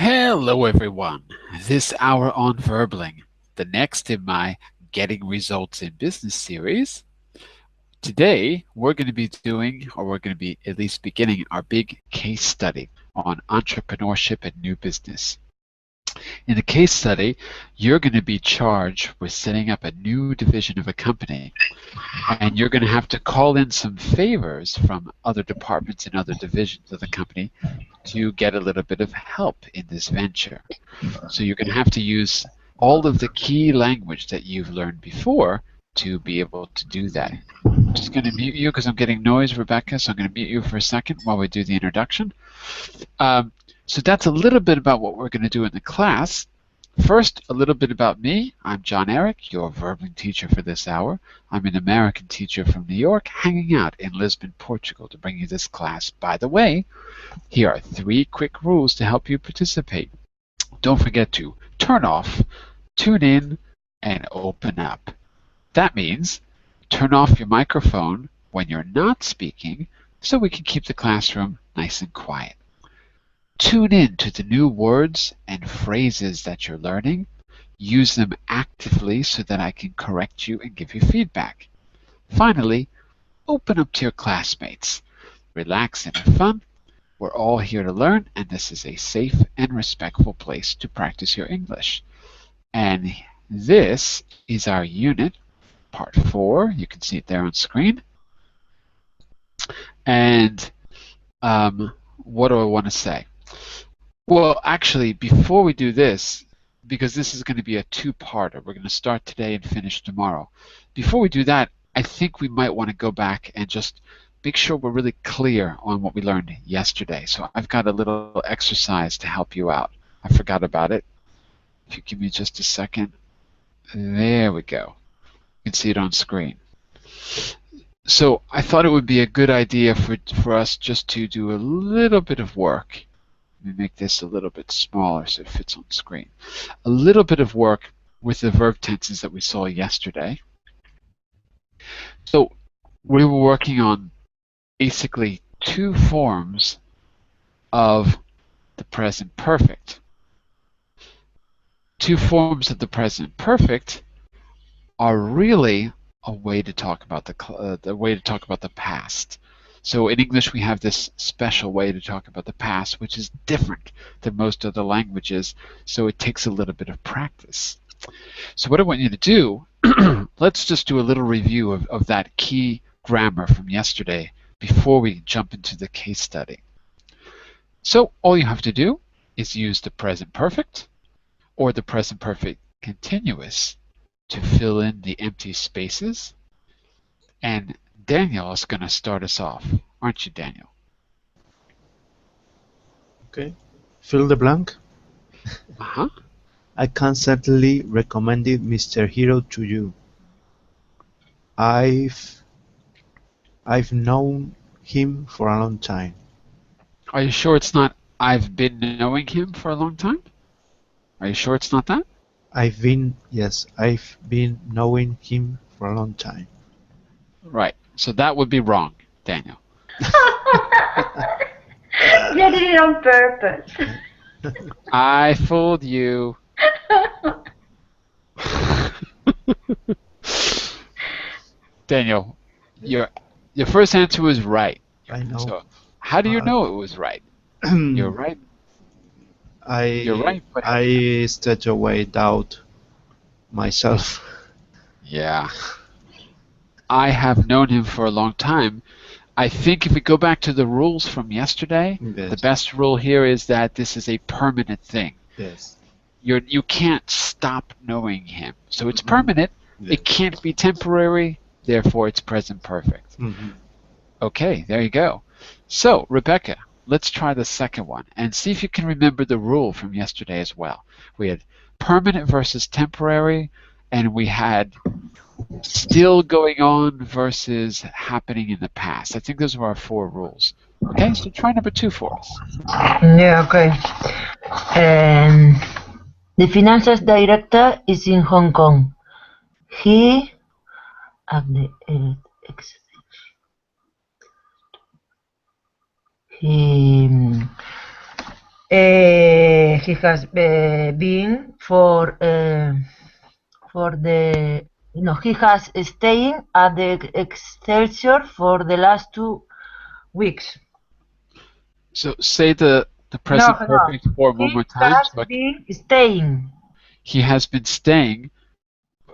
Hello everyone. This hour on Verbling, the next in my Getting Results in Business series. Today we're going to be doing, or we're going to be at least beginning, our big case study on entrepreneurship and new business. In the case study, you're going to be charged with setting up a new division of a company, and you're going to have to call in some favors from other departments and other divisions of the company to get a little bit of help in this venture. So you're going to have to use all of the key language that you've learned before to be able to do that. I'm just going to mute you because I'm getting noise, Rebecca, so I'm going to mute you for a second while we do the introduction. So that's a little bit about what we're going to do in the class. First, a little bit about me. I'm Jon-Eric, your Verbling teacher for this hour. I'm an American teacher from New York, hanging out in Lisbon, Portugal to bring you this class. By the way, here are 3 quick rules to help you participate. Don't forget to turn off, tune in, and open up. That means turn off your microphone when you're not speaking so we can keep the classroom nice and quiet. Tune in to the new words and phrases that you're learning. Use them actively so that I can correct you and give you feedback. Finally, open up to your classmates. Relax and have fun. We're all here to learn, and this is a safe and respectful place to practice your English. And this is our unit, part 4. You can see it there on screen. And what do I want to say? Well, actually, before we do this, because this is going to be a 2-parter, we're going to start today and finish tomorrow. Before we do that, I think we might want to go back and just make sure we're really clear on what we learned yesterday. So I've got a little exercise to help you out. I forgot about it. If you give me just a second. There we go. You can see it on screen. So I thought it would be a good idea for us just to do a little bit of work. Let me make this a little bit smaller so it fits on screen. A little bit of work with the verb tenses that we saw yesterday. So we were working on basically 2 forms of the present perfect. 2 forms of the present perfect are really a way to talk about the past. So in English we have this special way to talk about the past, which is different than most other languages, so it takes a little bit of practice. So what I want you to do, let's just do a little review of that key grammar from yesterday before we jump into the case study. So all you have to do is use the present perfect or the present perfect continuous to fill in the empty spaces. And Daniel is going to start us off, aren't you, Daniel? Okay. Fill the blank. Uh-huh. I constantly recommended Mr. Hero to you. I've known him for a long time. Are you sure it's not I've been knowing him for a long time? Are you sure it's not that? I've been knowing him for a long time. Right. So that would be wrong, Daniel. You did it on purpose. I fooled you. Daniel, your first answer was right. I know. So how do you know it was right? You're right. You're right. But I straight away doubt myself. yeah. I have known him for a long time. I think if we go back to the rules from yesterday, Yes. the best rule here is that this is a permanent thing. Yes. You can't stop knowing him. So it's permanent. Yes. It can't be temporary. Therefore, it's present perfect. Okay, there you go. So, Rebecca, let's try the second one and see if you can remember the rule from yesterday as well. We had permanent versus temporary, and we had still going on versus happening in the past. I think those were our 4 rules. Okay, so try number 2 for us. Yeah, okay. The finance director is in Hong Kong. He he has been for the no, he has staying at the Excelsior for the last 2 weeks. So say the No, present no. perfect form one He more time. has been staying. He has been staying.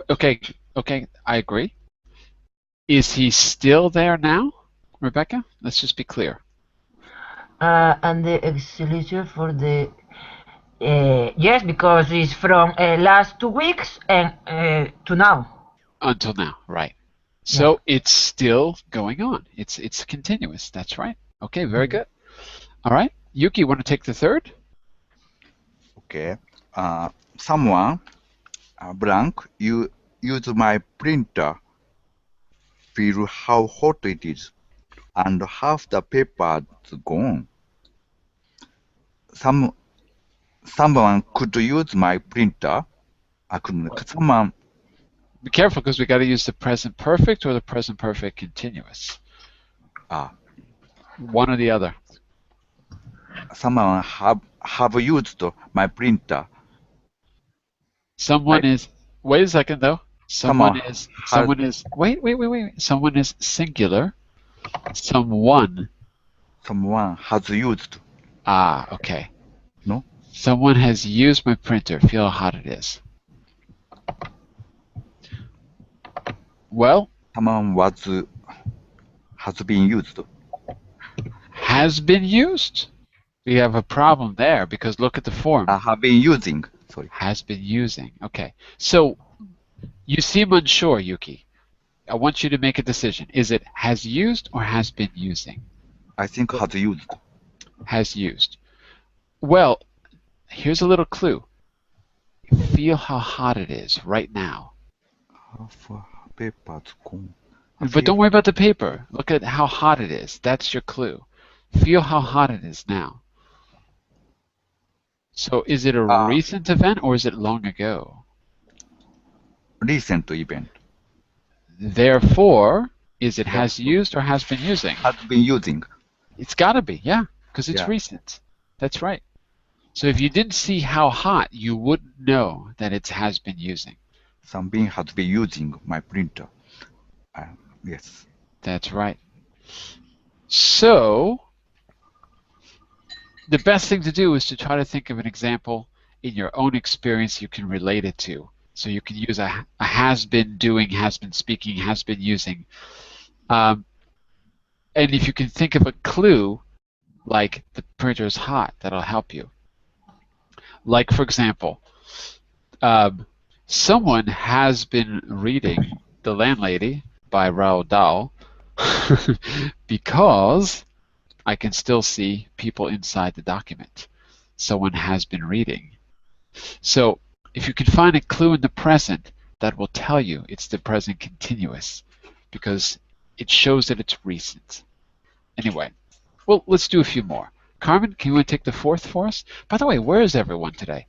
Okay, okay, I agree. Is he still there now, Rebecca? Let's just be clear. And the Excelsior for the yes, because it's from last 2 weeks and to now. Until now, right. Yeah. So it's still going on. It's continuous. That's right. Okay, very good. All right. Yuki, want to take the third? Okay. Someone, blank, you use my printer, feel how hot it is, and half the paper's gone. Someone could use my printer. Someone, Be careful because we got to use the present perfect or the present perfect continuous. One or the other. someone have used my printer. Someone is. Wait a second though. Someone is. Wait. Someone is singular. Someone. Someone has used. Ah, okay. No? Someone has used my printer. Feel how hot it is. Well. Someone has been used. Has been used? We have a problem there because look at the form. Have been using. Sorry. Has been using. Okay. So you seem unsure, Yuki. I want you to make a decision. Is it has used or has been using? I think has used. Has used. Well, here's a little clue. Feel how hot it is right now. Half paper's gone. But don't worry about the paper. Look at how hot it is. That's your clue. Feel how hot it is now. So is it a recent event or is it long ago? Recent event. Therefore, is it has used or has been using? Has been using. It's got to be, yeah, because it's recent. That's right. So if you didn't see how hot, you wouldn't know that it has been using. Something has been using my printer. Yes. That's right. So the best thing to do is to try to think of an example in your own experience you can relate it to. So you can use a has been doing, has been speaking, has been using. And if you can think of a clue, like the printer is hot, that'll help you. Like, for example, someone has been reading The Landlady by Roald Dahl because I can still see people inside the document. Someone has been reading. So if you can find a clue in the present, that will tell you it's the present continuous because it shows that it's recent. Anyway, well, let's do a few more. Carmen, can you take the fourth for us? By the way, where is everyone today?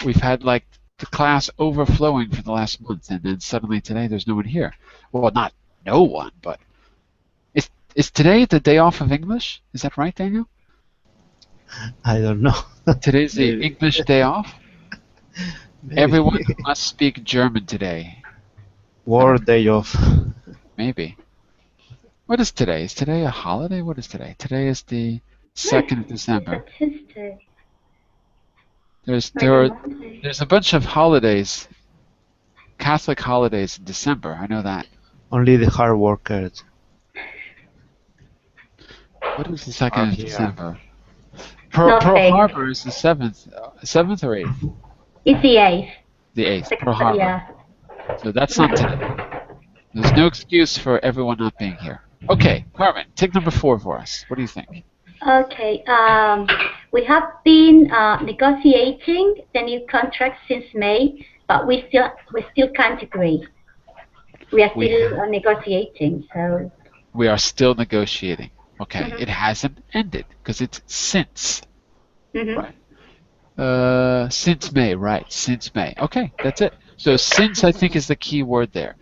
We've had like the class overflowing for the last month, and then suddenly today there's no one here. Well, not no one, but is today the day off of English? Is that right, Daniel? I don't know. Today's the English day off? Maybe. Everyone must speak German today. World day off. Maybe. What is today? Is today a holiday? What is today? Today is the 2nd of December. There's a bunch of holidays, Catholic holidays in December. I know that. Only the hard workers. What is the 2nd of December? Pearl Harbor is the 7th. 7th or 8th? It's the 8th. The 8th. Pearl Harbor. Yeah. So that's not today. There's no excuse for everyone not being here. Okay, Carmen, take number 4 for us. What do you think? Okay. We have been negotiating the new contract since May, but we still can't agree. We are still negotiating. So. We are still negotiating. Okay, It hasn't ended because it's since. Right. Since May, right? Since May. Okay, that's it. So since, I think, is the key word there.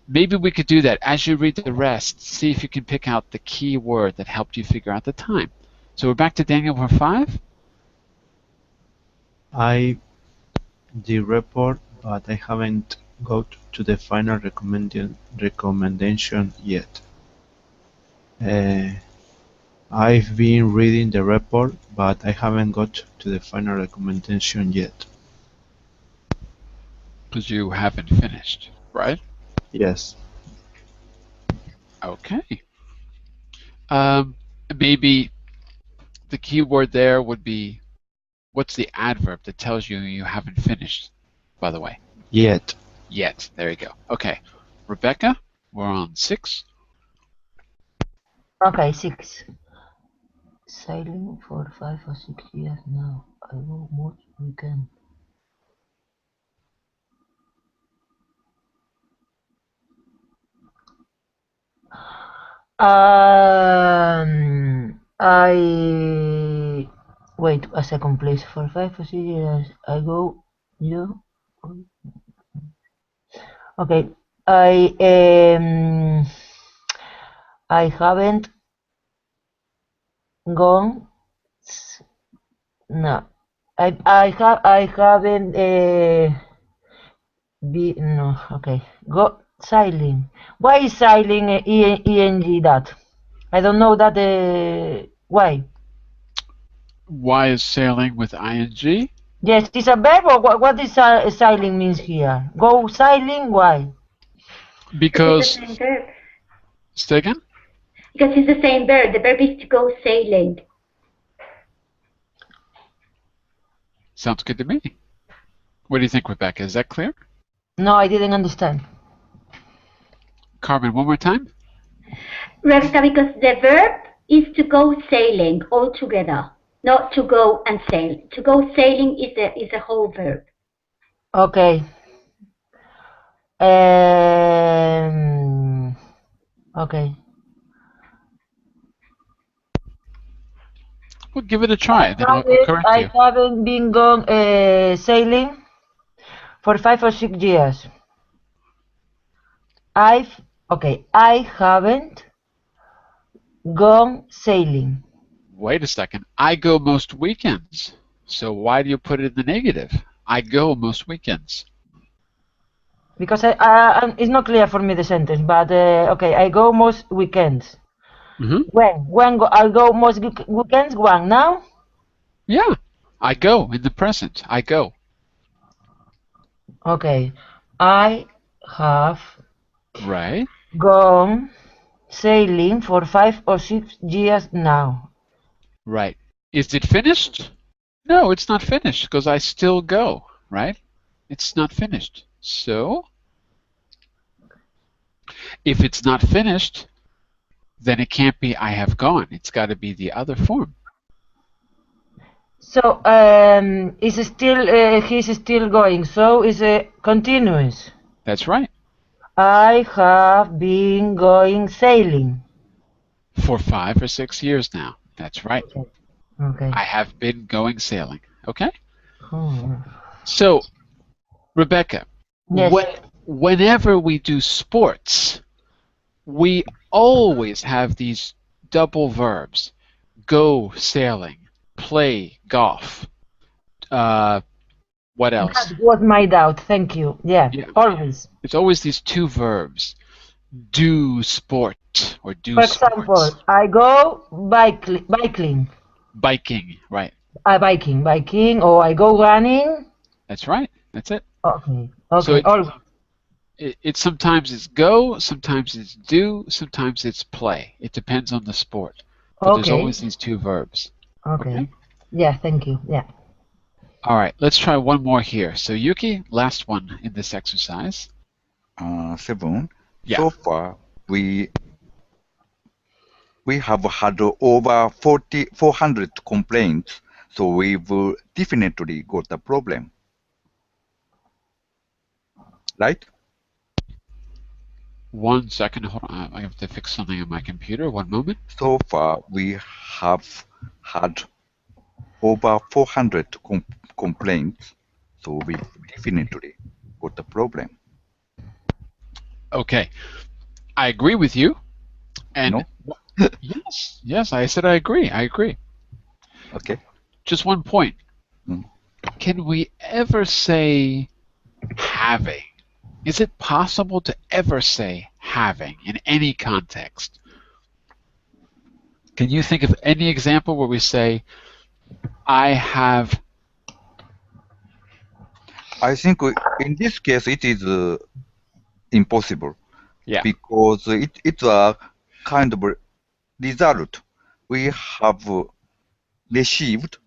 Maybe we could do that. As you read the rest, see if you can pick out the key word that helped you figure out the time. So we're back to Daniel for 5. I the report, but I haven't got to the final recommendation yet. Uh, I've been reading the report, but I haven't got to the final recommendation yet. Because you haven't finished, right? Yes. Okay. Maybe the key word there would be, what's the adverb that tells you you haven't finished, by the way? Yet. Yet. There you go. Okay. Rebecca, we're on 6. Okay, 6. Sailing for 5 or 6 years now. I go most weekend. I wait a second, please. For 5 or 6 years, I go. You. Okay. I haven't gone. No. I haven't no. Okay. Go sailing. Why is sailing eng that? I don't know that. Why? Why is sailing with ing? Yes, it's a verb, or what is sailing means here? Go sailing, why? Because it's Because, the same verb. say again? Because it's the same verb. The verb is to go sailing. Sounds good to me. What do you think, Rebecca? Is that clear? No, I didn't understand. Carmen, one more time? Rebecca, because the verb is to go sailing altogether, not to go and sail. To go sailing is a whole verb. Okay. Okay. Well, give it a try, then I'll correct I you. haven't been gone sailing for 5 or 6 years. I haven't gone sailing. Wait a second. I go most weekends. So why do you put it in the negative? I go most weekends. Because it's not clear for me the sentence, but okay, I go most weekends. Mm-hmm. When I go most weekends? When now? Yeah. I go in the present. I go. Okay, I have Right. gone sailing for 5 or 6 years now. Right. Is it finished? No, it's not finished because I still go, right? It's not finished. So, if it's not finished, then it can't be I have gone. It's got to be the other form. So is still he's still going. So is continuous. That's right. I have been going sailing. For 5 or 6 years now. That's right. Okay. I have been going sailing. Okay? Hmm. So, Rebecca, Yes. whenever we do sports, we always have these double verbs. Go sailing, play golf. What else? That was my doubt. Thank you. Yeah. Always. It's always these two verbs. Do sport or do For example, sports. I go biking. Biking, right. Biking, or I go running. That's right. That's it. Okay. So Always. it sometimes it's go, sometimes it's do, sometimes it's play. It depends on the sport. But there's always these two verbs. Okay. Yeah, thank you. Yeah. All right, let's try one more here. So Yuki, last one in this exercise. 7. Yeah. So far, we have had over 400 complaints, so we've definitely got a problem. Right? 1 second, hold on. I have to fix something on my computer. 1 moment. So far, we have had over 400 complaints, so we definitely got a problem. Okay, I agree with you. And No? yes, I said I agree. Okay. Just 1 point. Mm. can we ever say having? Is it possible to ever say having in any context? Can you think of any example where we say, I have? I think in this case it is impossible Yeah. because it's a kind of result. We have received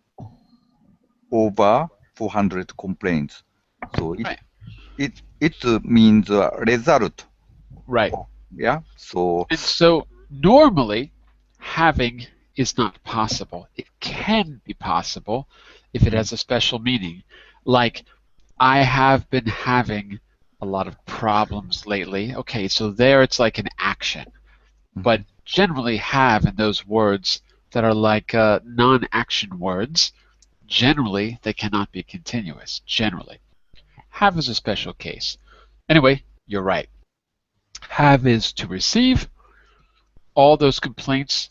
over 400 complaints, so Right. it means result. Right. Yeah. So And so normally having is not possible. It can be possible if it has a special meaning. Like, I have been having a lot of problems lately. Okay, so there it's like an action. But generally have in those words that are like non-action words, generally they cannot be continuous, generally. Have is a special case. Anyway, you're right. Have is to receive. All those complaints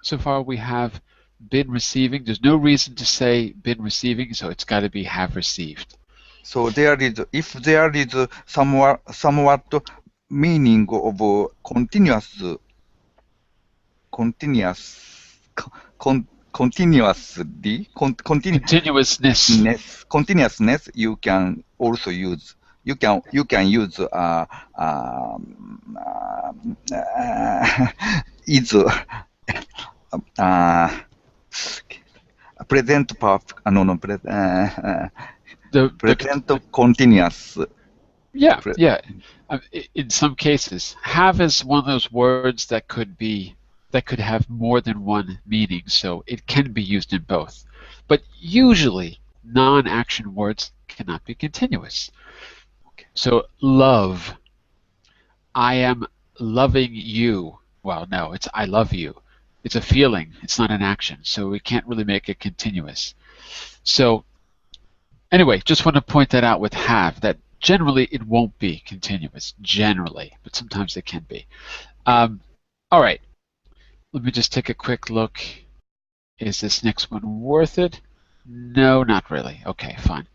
so far we have been receiving. There's no reason to say been receiving, so it's got to be have received. so there is, if there is somewhat meaning of continuously, continuousness, you can also use. You can use is present perfect. No, present continuous. Yeah, yeah. In some cases, have is one of those words that could have more than one meaning, so it can be used in both. But usually, non-action words cannot be continuous. So love. I am loving you. Well, no, it's I love you. It's a feeling. It's not an action, so we can't really make it continuous. So anyway, just want to point that out with have, that generally it won't be continuous, generally, but sometimes it can be. All right, let me just take a quick look. Is this next one worth it? No, not really. Okay, fine.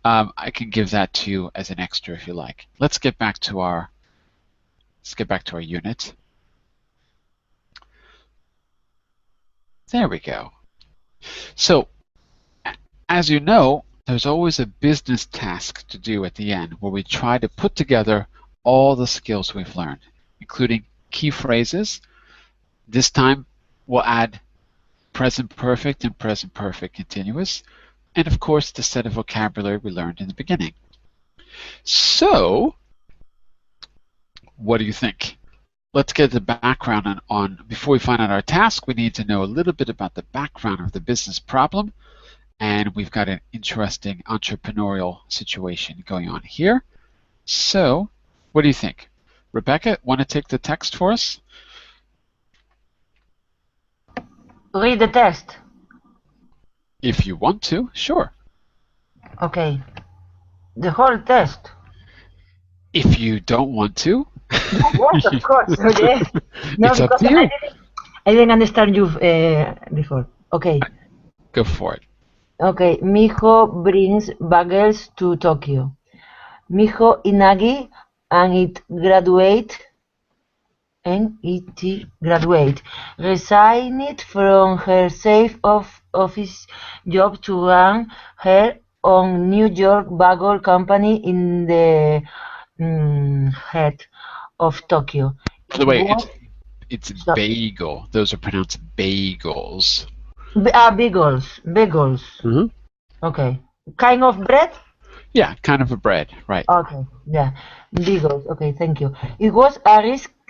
I can give that to you as an extra if you like. Let's get back to our unit. There we go. So, as you know, there's always a business task to do at the end where we try to put together all the skills we've learned, including key phrases. This time, we'll add present perfect and present perfect continuous, and of course, the set of vocabulary we learned in the beginning. So, what do you think? Let's get the background on before we find out our task, we need to know a little bit about the background of the business problem. And we've got an interesting entrepreneurial situation going on here. So, what do you think? Rebecca, want to take the text for us? Read the text. If you want to, sure. Okay. The whole text. If you don't want to. Yes, of course. Okay. No, it's up because to you. I didn't understand you before. Okay. Go for it. Okay. Miho brings bagels to Tokyo. Miho Inagi and it graduate resigned from her safe office job to run her own New York bagel company in the head of Tokyo. By the way, it's bagel. Those are pronounced bagels. Bagels. Mm-hmm. Okay. Kind of bread? Yeah, kind of a bread, right. Okay, yeah. Bagels. Okay, thank you. It was a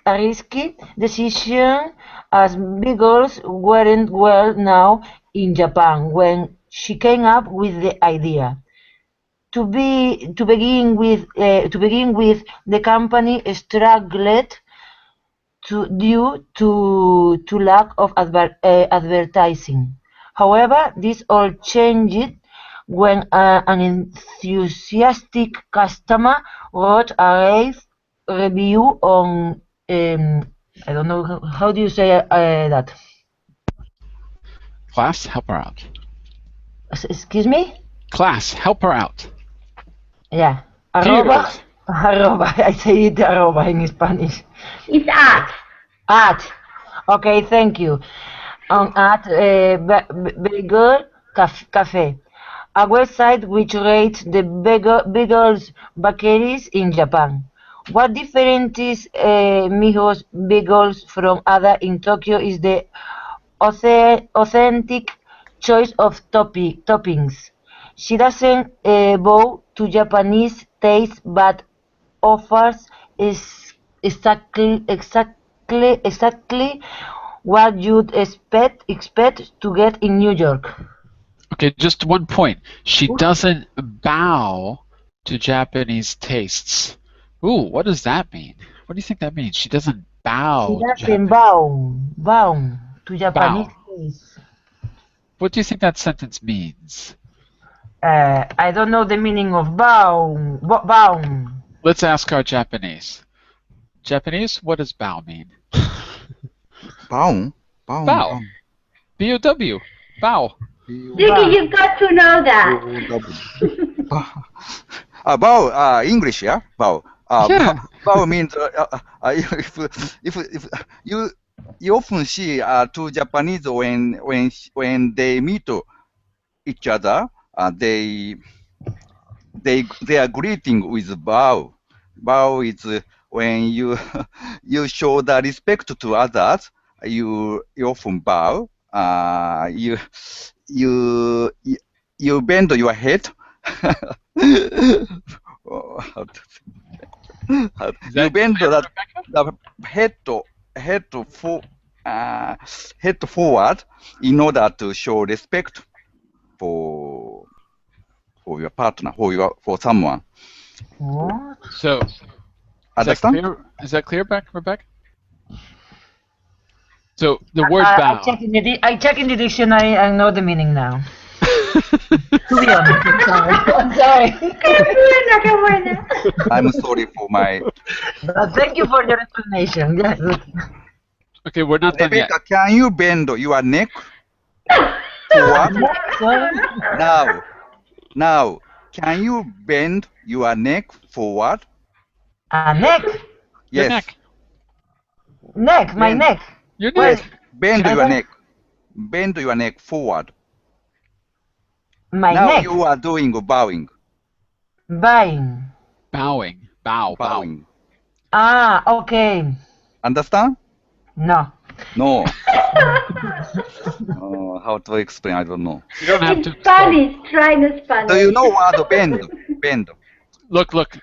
risky decision as bagels weren't well known in Japan when she came up with the idea. To begin with, the company struggled due to lack of advertising. However, this all changed when an enthusiastic customer wrote a review on I don't know how do you say that. Class, help her out. Excuse me? Class, help her out. Yeah. Here Arroba. goes. Arroba. I say it arroba in Spanish. It's at. At. Okay, thank you. At Bagel Cafe, a website which rates the bagels bakeries in Japan. What differentiates Miho's bagels from other in Tokyo is the authentic choice of toppings. She doesn't bow to Japanese taste but offers is exactly what you'd expect to get in New York. Okay, just one point. She doesn't bow to Japanese tastes. Ooh, what does that mean? What do you think that means? She doesn't She bow to doesn't Japan. bow to Japanese Bow. taste. What do you think that sentence means? I don't know the meaning of bow. Let's ask our Japanese. Japanese, what does bow mean? Bow. Bow. Bow. B-O-W. Bow. Ricky, you've got to know that. Bow. English, yeah. Bow. Yeah. Bow means if you often see two Japanese when they meet each other, they are greeting with bow. Bow is when you you show the respect to others. You often bow. You bend your head. You bend the head forward in order to show respect for your partner, for someone. What? So, Understand? is that clear, Rebecca? So, the word I bow. check in the dictionary and know the meaning now. To be honest, I'm sorry. Qué buena. I'm sorry for my... Thank you for your explanation. Yes. Okay, we're not done yet. Rebecca, can you bend your neck forward? Now, can you bend your neck forward? Neck. Your Yes. neck. Neck, my neck. Your Wait. neck. Bend I your don't- neck. Bend your neck forward. My Now neck. you are doing bowing. Buying. Bowing. Bow. Bowing. Okay. Understand? No. No. How to explain? I don't know. You don't have In to. Spanish, try the Spanish. Do you know what bend? Bend. Look. Okay,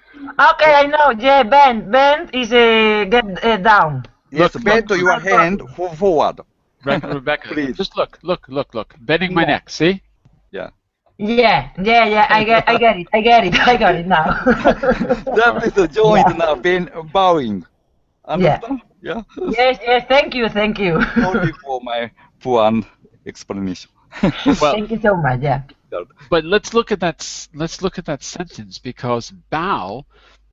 I know. Yeah, bend. Bend is get down. Yes, Look. bend your hand forward. Rebecca, Please. just look. Bending my Yeah. neck, see? Yeah. Yeah. I get it now. That is joint now, bowing. Understand? Yeah. Yes. Thank you. Sorry for my poor explanation. Well, Thank you so much. Yeah. but let's look at that sentence because bow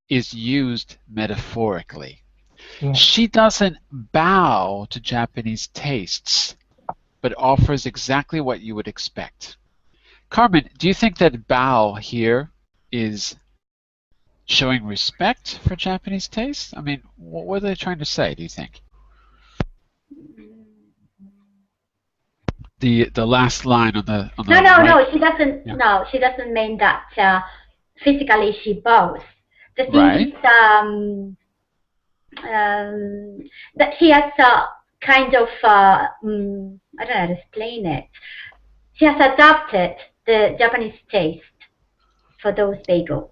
is used metaphorically. Yeah. She doesn't bow to Japanese tastes, but offers exactly what you would expect. Carmen, do you think that bow here is showing respect for Japanese taste? I mean, what are they trying to say, do you think? The last line on the No, right. she doesn't. Yeah. No, she doesn't mean that physically she bows. The thing Right. is that she has a kind of I don't know how to explain it. She has adopted the Japanese taste for those bagels.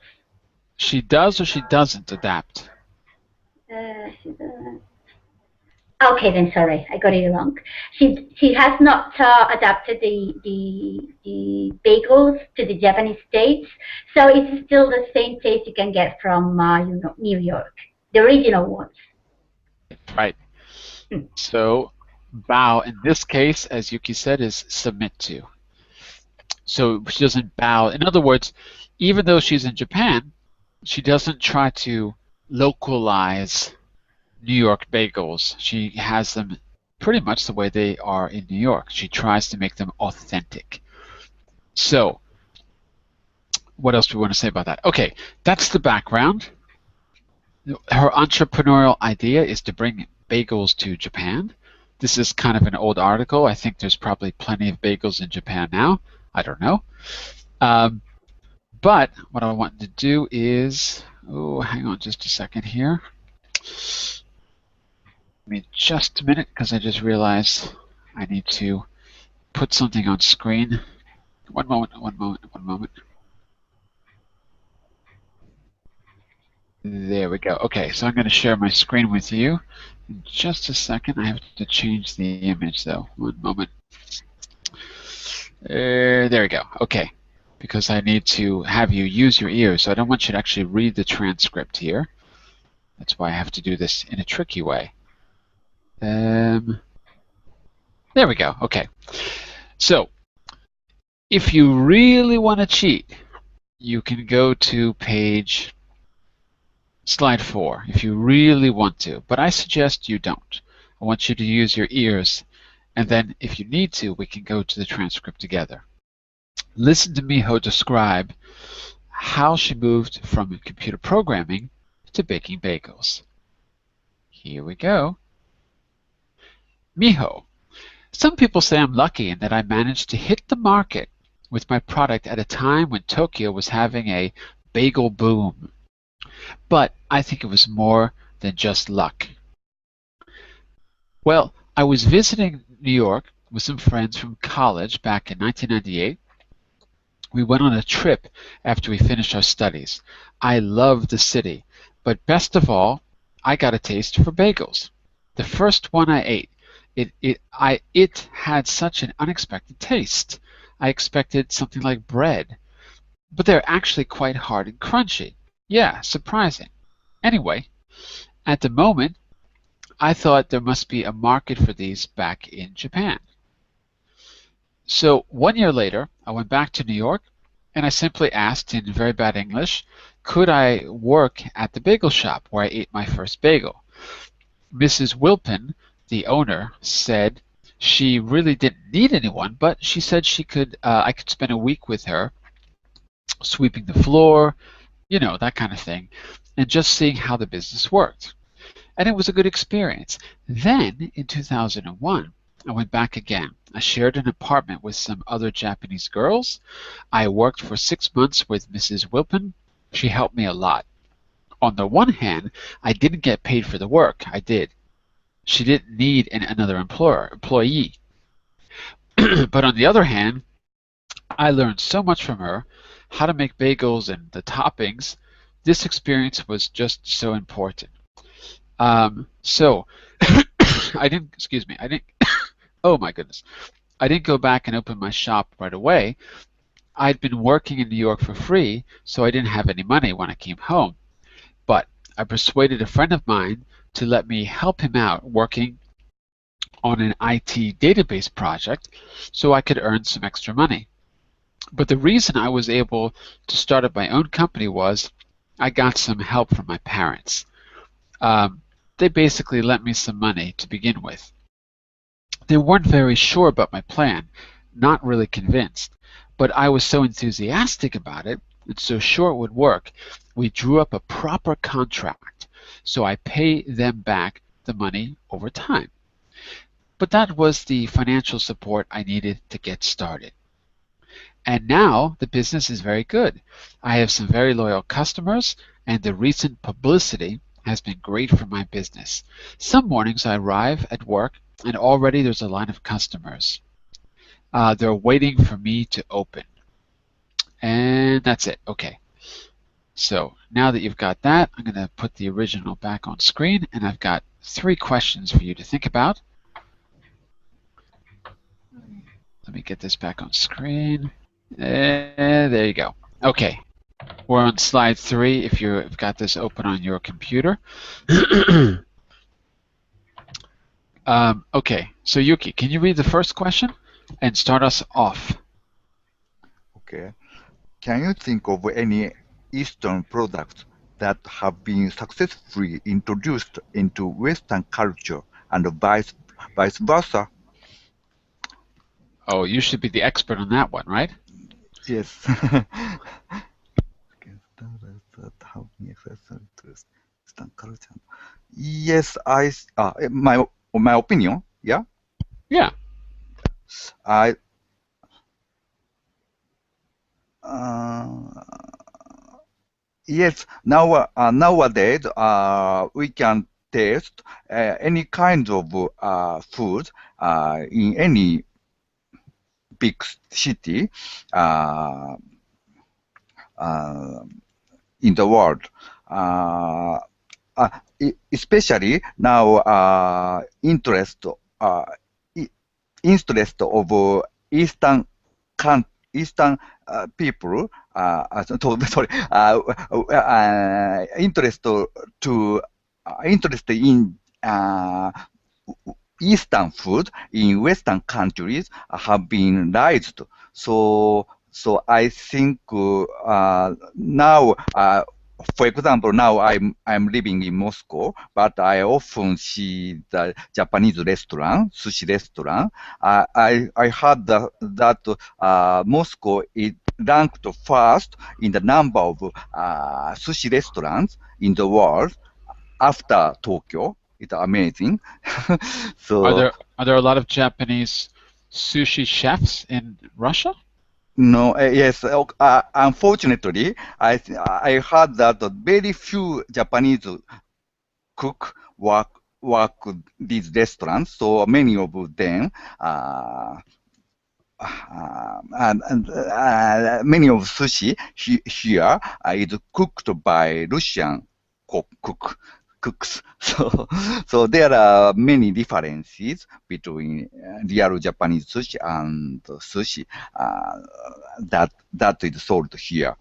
She does or she doesn't adapt? She doesn't. Okay, then sorry, I got it wrong. She has not adapted the bagels to the Japanese taste, so it's still the same taste you can get from New York, the original ones. Right. So bow in this case, as Yuki said, is submit to. So she doesn't bow. In other words, even though she's in Japan, she doesn't try to localize New York bagels. She has them pretty much the way they are in New York. She tries to make them authentic. So what else do we want to say about that? Okay, that's the background. Her entrepreneurial idea is to bring bagels to Japan. This is kind of an old article. I think there's probably plenty of bagels in Japan now. I don't know. Um, but what I want to do is, oh, hang on just a second here. Give me just a minute because I just realized I need to put something on screen. One moment, one moment, one moment. There we go. Okay, so I'm going to share my screen with you. In just a second, I have to change the image though. One moment. There we go. Okay, because I need to have you use your ears, so I don't want you to actually read the transcript here. That's why I have to do this in a tricky way. There we go. Okay. So, if you really want to cheat, you can go to slide 4 if you really want to, but I suggest you don't. I want you to use your ears, and then if you need to, we can go to the transcript together. Listen to Miho describe how she moved from computer programming to baking bagels. Here we go. Miho, some people say I'm lucky in that I managed to hit the market with my product at a time when Tokyo was having a bagel boom. But I think it was more than just luck. Well, I was visiting New York with some friends from college back in 1998. We went on a trip after we finished our studies. I loved the city, but best of all, I got a taste for bagels. The first one I ate, it had such an unexpected taste. I expected something like bread, but they're actually quite hard and crunchy. Yeah, surprising. Anyway, at the moment, I thought there must be a market for these back in Japan. So 1 year later, I went back to New York and I simply asked in very bad English, could I work at the bagel shop where I ate my first bagel? Mrs. Wilpin, the owner, said she really didn't need anyone, but she said I could spend a week with her sweeping the floor, you know, that kind of thing, and just seeing how the business worked. And it was a good experience. Then, in 2001, I went back again. I shared an apartment with some other Japanese girls. I worked for 6 months with Mrs. Wilpin. She helped me a lot. On the one hand, I didn't get paid for the work. I did. She didn't need another employee. But on the other hand, I learned so much from her, how to make bagels and the toppings. This experience was just so important. So I didn't, excuse me, I didn't, oh my goodness. I didn't go back and open my shop right away. I'd been working in New York for free, so I didn't have any money when I came home. But I persuaded a friend of mine to let me help him out working on an IT database project so I could earn some extra money. But the reason I was able to start up my own company was I got some help from my parents. They basically lent me some money to begin with. They weren't very sure about my plan, not really convinced, but I was so enthusiastic about it and so sure it would work, we drew up a proper contract, so I pay them back the money over time. But that was the financial support I needed to get started. And now the business is very good. I have some very loyal customers, and the recent publicity has been great for my business. Some mornings I arrive at work and already there's a line of customers. They're waiting for me to open. And that's it. Okay. So now that you've got that, I'm going to put the original back on screen, and I've got 3 questions for you to think about. Let me get this back on screen. There you go. Okay. We're on slide 3 if you've got this open on your computer. Okay, so Yuki, can you read the first question and start us off? Okay. Can you think of any Eastern products that have been successfully introduced into Western culture and vice versa? Oh, you should be the expert on that one, right? Yes. Western culture. Yes, my opinion. Yeah. Yeah. I uh, yes. Nowadays, we can taste any kind of food in any big city uh, uh, in the world. Uh, Especially now, i- interest of Eastern people, sorry, interest interest in Eastern food in Western countries have been raised. So I think now, for example, now I'm living in Moscow, but I often see the Japanese restaurant, sushi restaurant. I heard that Moscow is ranked first in the number of sushi restaurants in the world after Tokyo. It's amazing. Are So there a lot of Japanese sushi chefs in Russia? no, yes. Unfortunately, I heard that very few Japanese cook work these restaurants. So many of them, many of sushi here is cooked by Russian cooks. So there are many differences between real Japanese sushi and sushi that is sold here.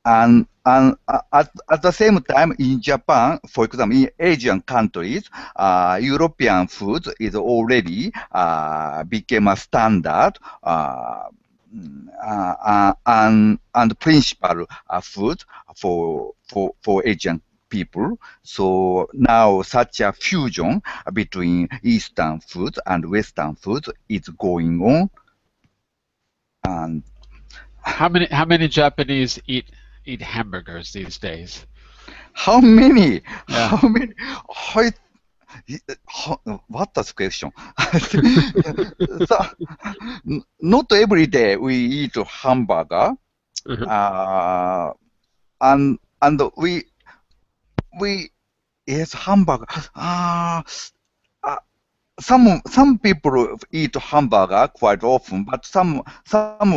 And at the same time, in Japan, for example, in Asian countries, European food is already became a standard and principal food for Asian people. So now such a fusion between Eastern food and Western food is going on. And How many Japanese eat hamburgers these days? how many? Yeah. How many? What the question? So, not every day we eat hamburger, and we yes hamburger. Some people eat hamburger quite often, but someone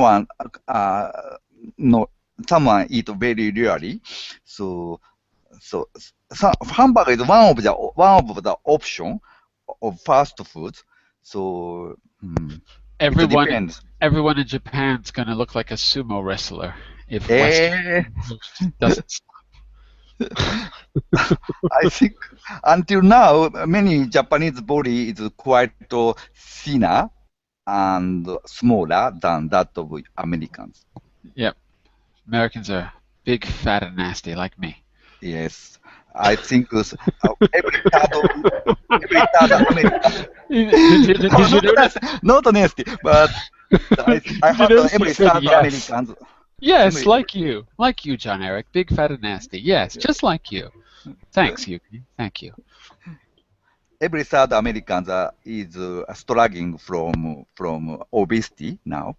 no someone eat very rarely. So hamburger is one of the option of fast food. So it Everyone depends. everyone in Japan's gonna look like a sumo wrestler if Eh, Western doesn't stop. I think until now, many Japanese body is quite thinner and smaller than that of Americans. Yep. Americans are big, fat, and nasty like me. Yes, I think every third American. Did you notice? Not nasty, but I Did heard you notice every he said third yes? Americans. Yes, like you, Jon-Eric, big, fat, and nasty. Yes, just like you. Thanks, Yuki. Thank you. Every third American is struggling from obesity now,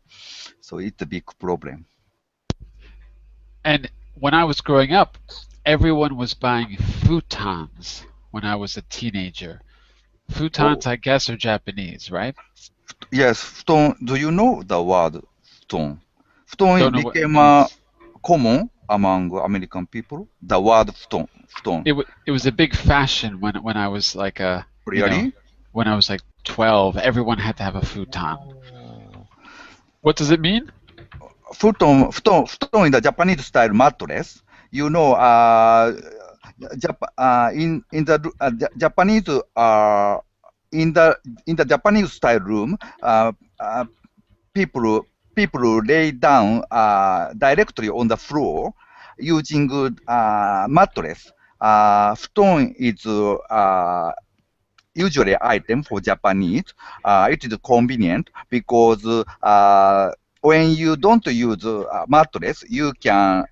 so it's a big problem. And when I was growing up, everyone was buying futons when I was a teenager. Futons, I guess, are Japanese, right? Yes, futon. Do you know the word futon? Don't Futon know what. became common among American people. The word futon. It was a big fashion when I was like Really? when I was like 12. Everyone had to have a futon. What does it mean? Futon is the Japanese style mattress. You know, in the Japanese in the Japanese style room, people lay down directly on the floor using mattress. Futon is usually item for Japanese. It is convenient because when you don't use mattress, you can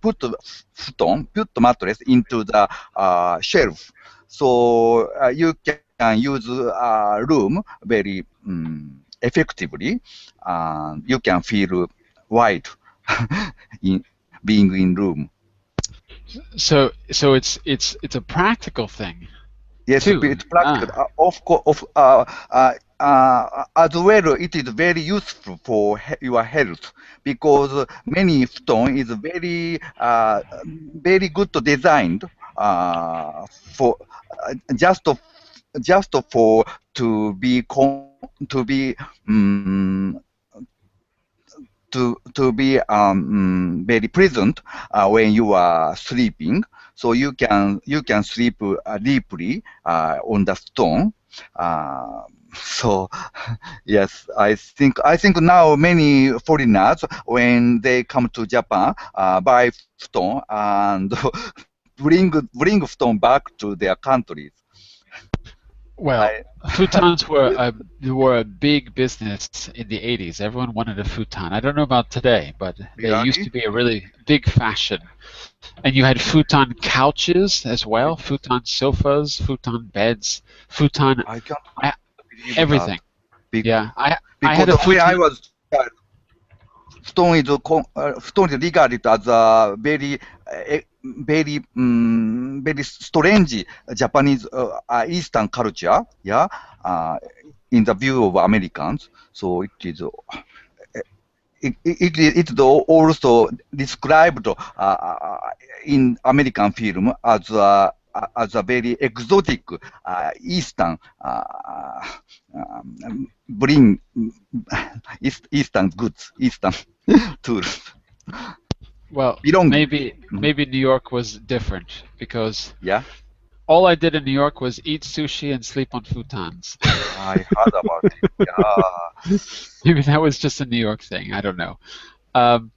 put put the mattress into the shelf. So you can use room very effectively, and you can feel wide in being in room. So it's a practical thing Yes, too. it's practical. Of course, as well, it is very useful for your health because many stone is very good designed for just for to be very present when you are sleeping. So you can sleep deeply on the stone. So yes, I think now many foreigners when they come to Japan buy stone and bring stone back to their countries. Well, futons were a big business in the 80s. Everyone wanted a futon. I don't know about today, but they used to Really? be a really big fashion. And you had futon couches as well, futon sofas, futon beds, futon I can't I, believe that. everything. Be- Yeah, I had because a when I futon. was child, stone is regarded as a very strange Japanese Eastern culture, yeah, uh, in the view of Americans. So it is it's also described in American film as a very exotic Eastern bring Eastern goods, Eastern tools. Well, Belonging. maybe New York was different because Yeah, all I did in New York was eat sushi and sleep on futons. I heard about it. Yeah. Maybe that was just a New York thing. I don't know. Um,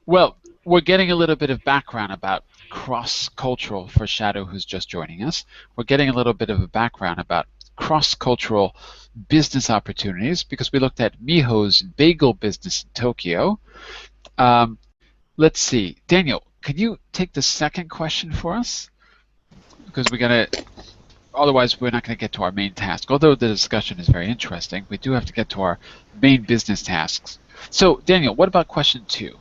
well, we're getting a little bit of background about cross-cultural for Shadow, who's just joining us. We're getting a little bit of a background about cross-cultural business opportunities because we looked at Miho's bagel business in Tokyo. Let's see. Daniel, can you take the second question for us? Because otherwise we're not going to get to our main task. Although the discussion is very interesting, we do have to get to our main business tasks. So, Daniel, what about question 2?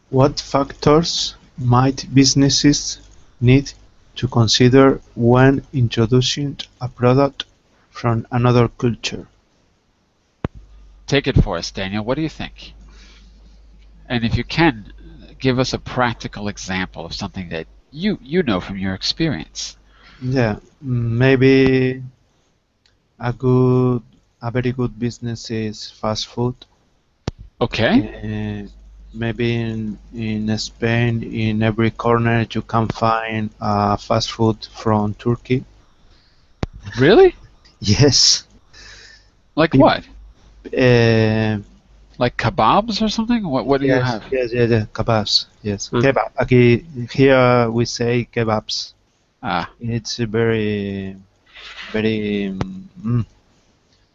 What factors might businesses need to consider when introducing a product from another culture? Take it for us, Daniel. What do you think? And if you can, give us a practical example of something that you know from your experience. Yeah, maybe a very good business is fast food. Okay. Maybe in Spain, in every corner you can find fast food from Turkey. Really? Yes. Like what? Uh, Like kebabs or something? What do you yes, have? yes, kebabs. Yes, Hmm. kebab. Here we say kebabs. Ah, It's very, very,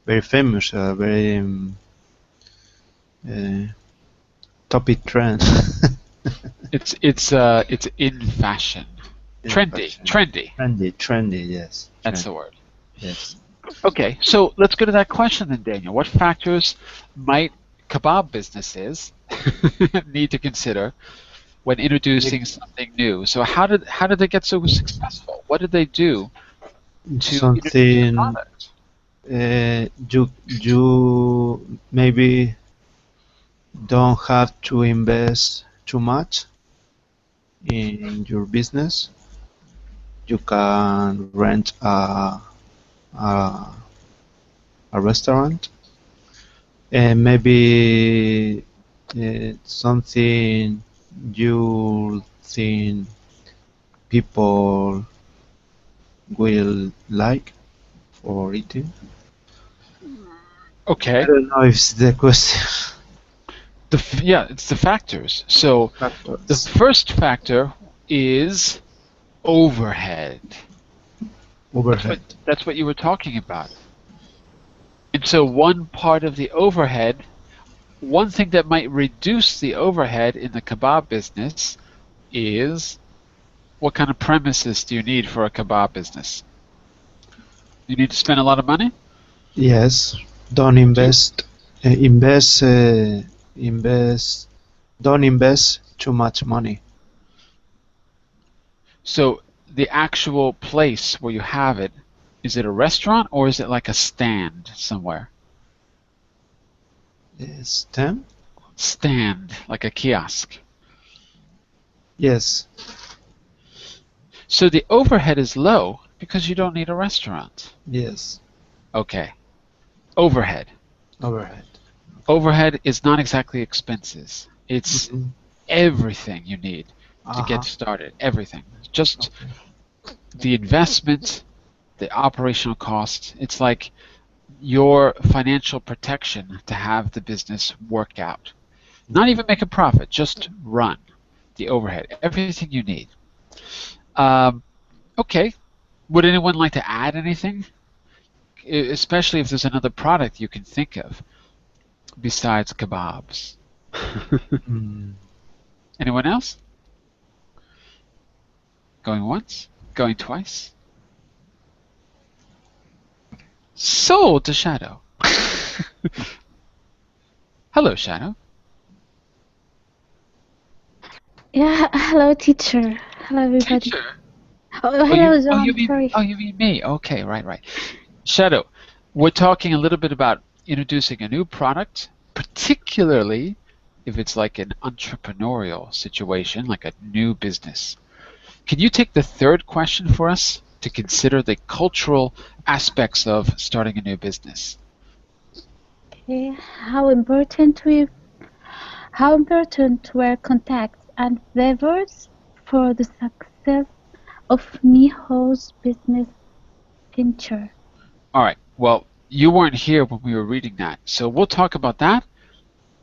very famous. Very uh, topic trend. it's in fashion. In Trendy. fashion. Trendy. Trendy. Yes. That's Trendy. the word. Yes. Okay, so let's go to that question then, Daniel. What factors might kebab businesses need to consider when introducing something new? So how did they get so successful? What did they do to introduce the Something product? you maybe don't have to invest too much in your business. You can rent a, a restaurant and maybe something you think people will like for eating. I Okay. don't know if it's the question. Yeah, it's the factors. So the Factors. first factor is overhead. Overhead. That's what you were talking about. And so one part of the overhead One thing that might reduce the overhead in the kebab business is what kind of premises do you need for a kebab business? You need to spend a lot of money? Yes. Don't Do you? invest. Invest. Invest. Don't invest too much money. So the actual place where you have it, is it a restaurant or is it like a stand somewhere? Stem? Stand, like a kiosk. Yes. So the overhead is low because you don't need a restaurant. Yes. Okay. Overhead. Overhead. Overhead is not exactly expenses. It's Mhm. everything you need to get Uh-huh. started. Everything. Just Okay. the investment, the operational cost. It's like your financial protection to have the business work out. Not even make a profit, just run the overhead. Everything you need. Um, okay. Would anyone like to add anything? Especially if there's another product you can think of besides kebabs. Mm. Anyone else? Going once? Going twice? Sold to Shadow. Hello, Shadow. Yeah, hello, teacher. Hello, everybody. Teacher. Oh, hello, John. Sorry. You mean me. Okay, right. Shadow, we're talking a little bit about introducing a new product, particularly if it's like an entrepreneurial situation, like a new business. Can you take the third question for us to consider the cultural aspects of starting a new business? Okay, how important were contacts and flavors for the success of Miho's business venture? All right. Well, you weren't here when we were reading that, so we'll talk about that,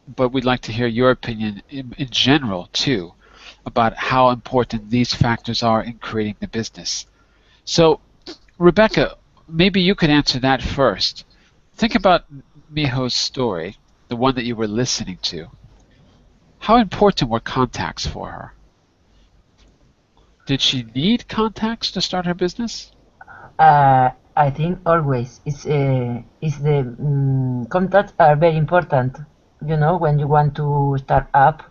but we'd like to hear your opinion in general, too, about how important these factors are in creating the business. So, Rebecca, maybe you could answer that first. Think about Miho's story, the one that you were listening to. How important were contacts for her? Did she need contacts to start her business? I think always it's the contacts are very important. You know, when you want to start up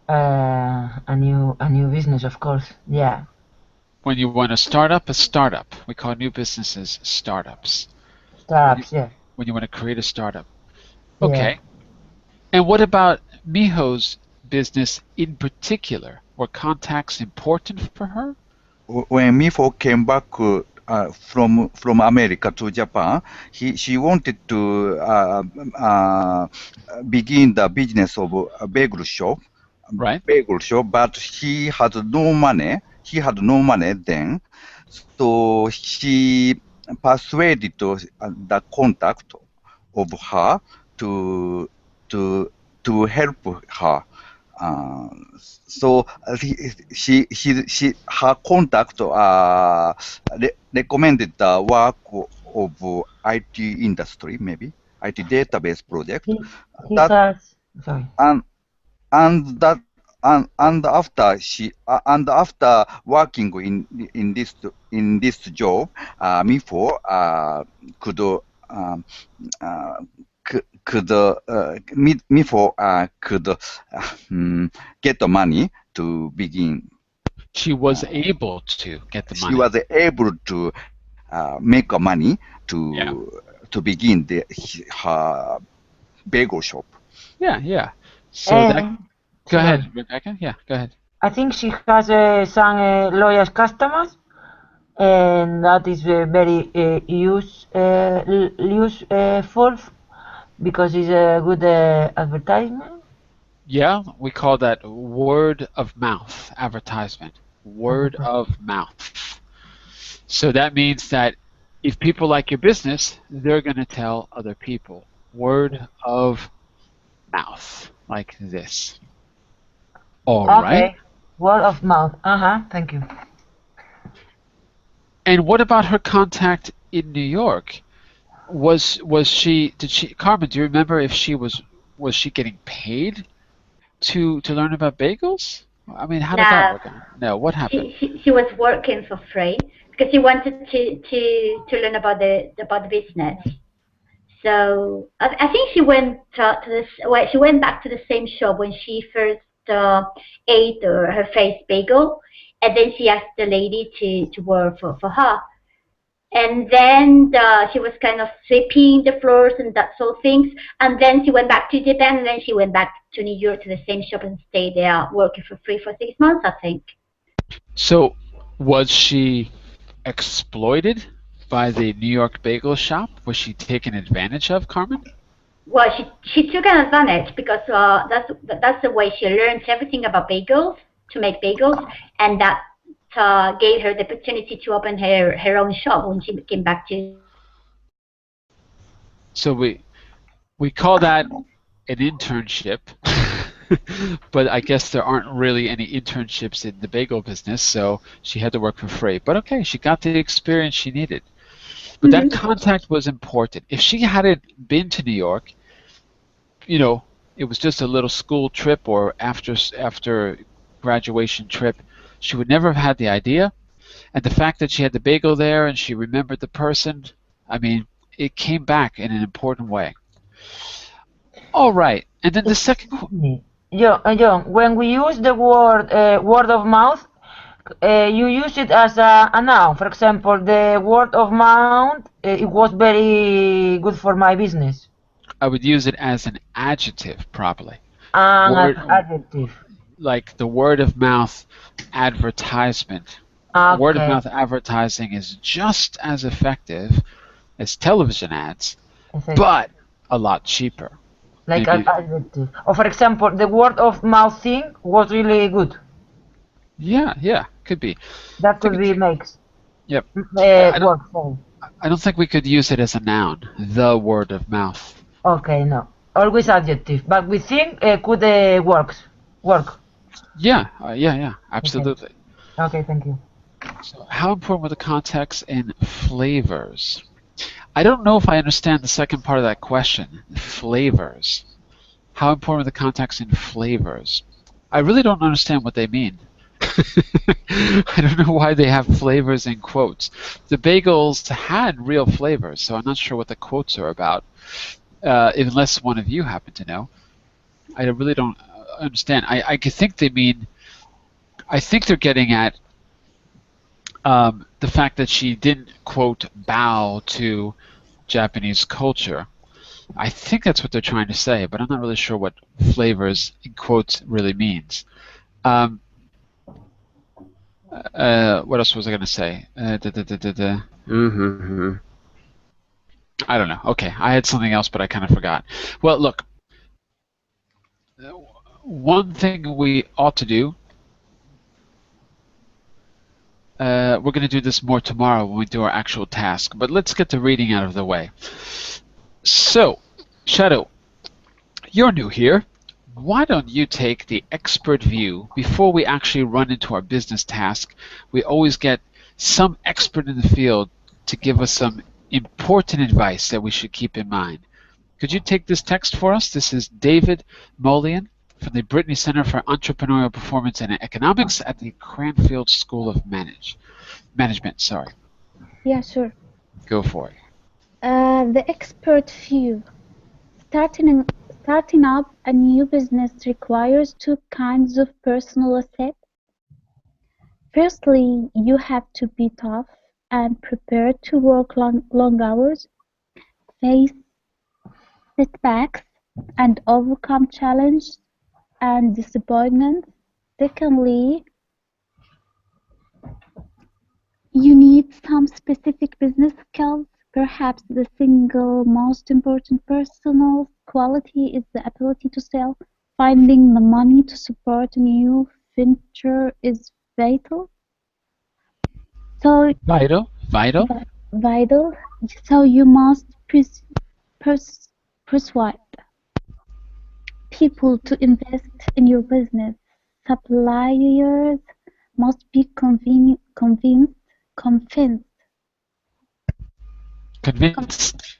a new business, of course. Yeah, When you want to start up a startup, we call new businesses startups. When you, startups. Yeah, when you want to create a startup. yeah. Okay. And what about Miho's business in particular? Were contacts important for her? When Mifo came back from America to Japan, she wanted to begin the business of a Right? bagel shop, but he had no money. He had no money then, so she persuaded the contact of her to to help her. Uh, so her contact recommended the work of IT industry, maybe IT database project. He That has. Sorry. and and that and after working in this job, Mifo could uh, Mifo could get the money to begin. She was able to get the She money. was able to make money Yeah. to begin her bagel shop. Yeah. So that, And go sorry. ahead, Rebecca. Yeah, go ahead. I think she has some loyal customers, and that is very useful because it's a good advertisement. Yeah, we call that word of mouth advertisement. Word of mouth. So that means that if people like your business, they're going to tell other people. Word of mouth, like this. All right. Okay, word of mouth. Thank you. And what about her contact in New York? Was she, did she, Carmen, do you remember if she was was she getting paid to learn about bagels? I mean, how did that Now work out? No, what happened? she was working for free because she wanted to learn about the business. So I think she went to this. Well, she went back to the same shop when she first ate her first bagel, and then she asked the lady to work for her. And then she was kind of sweeping the floors and that sort of things. And then she went back to Japan, and then she went back to New York to the same shop and stayed there working for free for 6 months, I think. So, was she exploited by the New York bagel shop? Was she taken advantage of, Carmen? Well, she took an advantage because that's the way she learned everything about bagels, to make bagels, and that gave her the opportunity to open her own shop when she came back to So we call that an internship, but I guess there aren't really any internships in the bagel business, so she had to work for free. But okay, she got the experience she needed. But that Mhm. contact was important. If she hadn't been to New York, you know, it was just a little school trip or after graduation trip, she would never have had the idea. And the fact that she had the bagel there and she remembered the person, I mean, it came back in an important way. All right. And then the second, Excuse me. John, when we use the word of mouth, you use it as a noun. For example, the word of mouth, it was very good for my business. I would use it as an adjective probably. And as Word adjective. like the word of mouth advertisement. Word of Okay. mouth advertising is just as effective as television ads, Effect. but a lot cheaper. Like an Maybe, adjective. Or for example, the word of mouth thing was really good. yeah, could be. I That think could be it's, makes yep. I don't, work. Sorry. I don't think we could use it as a noun, the word of mouth. Okay, no. Always adjective. But we think could work. Yeah, Okay. absolutely. Okay, thank you. So how important were the context in flavors? I don't know if I understand the second part of that question. Flavors. How important are the context in flavors? I really don't understand what they mean. I don't know why they have flavors in quotes. The bagels had real flavors, so I'm not sure what the quotes are about, unless one of you happen to know. I really don't understand. I think they mean, I think they're getting at the fact that she didn't, quote, bow to Japanese culture. I think that's what they're trying to say, but I'm not really sure what flavors in quotes really means. Um, what else was I going to say? I don't know. Okay, I had something else, but I kind of forgot. Well, look, one thing we ought to do, we're going to do this more tomorrow when we do our actual task, but let's get the reading out of the way. So, Shadow, you're new here. Why don't you take the expert view before we actually run into our business task? We always get some expert in the field to give us some important advice that we should keep in mind. Could you take this text for us? This is David Molian from the Brittany Center for Entrepreneurial Performance and Economics at the Cranfield School of Management. Sorry, Yeah, sure. go for it. The expert view. Starting up a new business requires two kinds of personal assets. Firstly, you have to be tough and prepared to work long hours, face setbacks, and overcome challenges and disappointments. Secondly, you need some specific business skills. Perhaps the single most important personal quality is the ability to sell. Finding the money to support a new venture is vital. So Vital. vital. So you must persuade people to invest in your business. Suppliers must be convinced Convinced.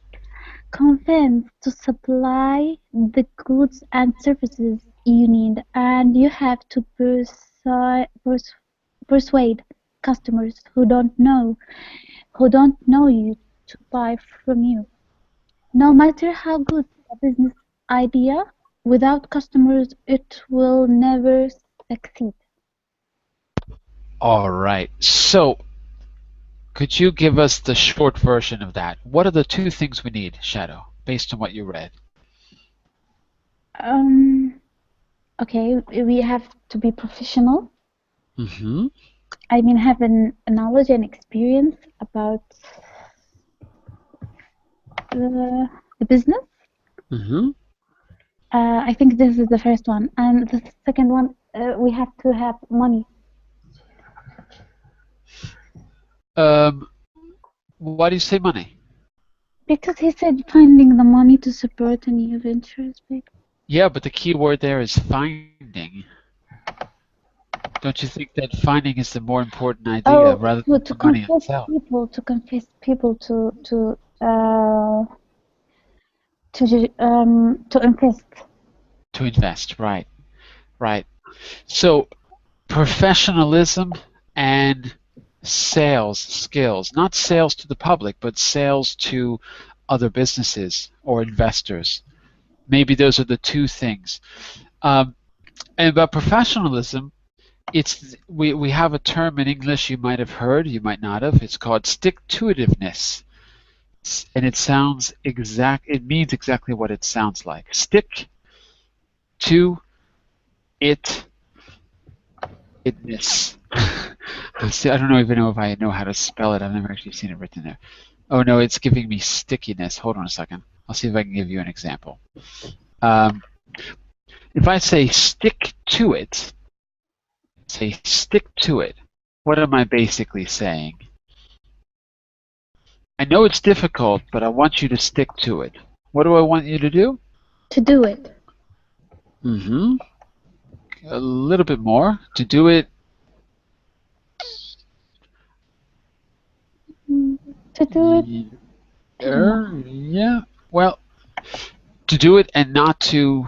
convinced to supply the goods and services you need, and you have to persuade customers who don't know you to buy from you. No matter how good a business idea, without customers, it will never succeed. All right. So, could you give us the short version of that? What are the two things we need, Shadow, based on what you read? Okay, we have to be professional. Mm-hmm. I mean, have a knowledge and experience about the business. Mm-hmm. I think this is the first one, and the second one, we have to have money. Why do you say money? Because he said finding the money to support a new ventures. Yeah, but the key word there is finding. Don't you think that finding is the more important idea rather than the money itself? To convince people to invest. To invest, right, right. So professionalism and sales skills, not sales to the public, but sales to other businesses or investors. Maybe those are the two things. And about professionalism, we have a term in English you might have heard, you might not have. It's called stick-to-itiveness, and it means exactly what it sounds like. Stick to itness. I don't even know if I know how to spell it. I've never actually seen it written there. Oh no, it's giving me stickiness. Hold on a second. I'll see if I can give you an example. If I say stick to it, what am I basically saying? I know it's difficult, but I want you to stick to it. What do I want you to do? To do it. Mm-hmm. A little bit more. To do it. To do it. Yeah. Well, to do it and not to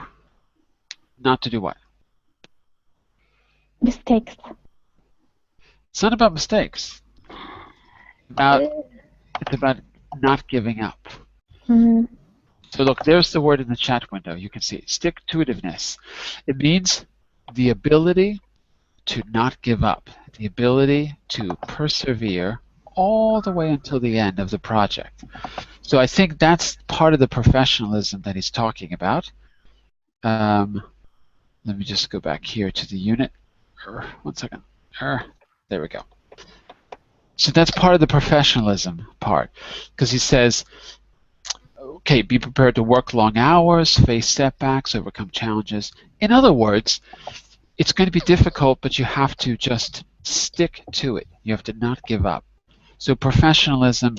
do what? Mistakes. It's not about mistakes. It's about not giving up. Mm-hmm. So look, there's the word in the chat window. You can see it. Stick-to-itiveness. It means the ability to not give up, the ability to persevere all the way until the end of the project. So I think that's part of the professionalism that he's talking about. Let me just go back here to the unit. 1 second. There we go. So that's part of the professionalism part, because he says, okay, be prepared to work long hours, face setbacks, overcome challenges. In other words, it's going to be difficult, but you have to just stick to it. You have to not give up. So professionalism,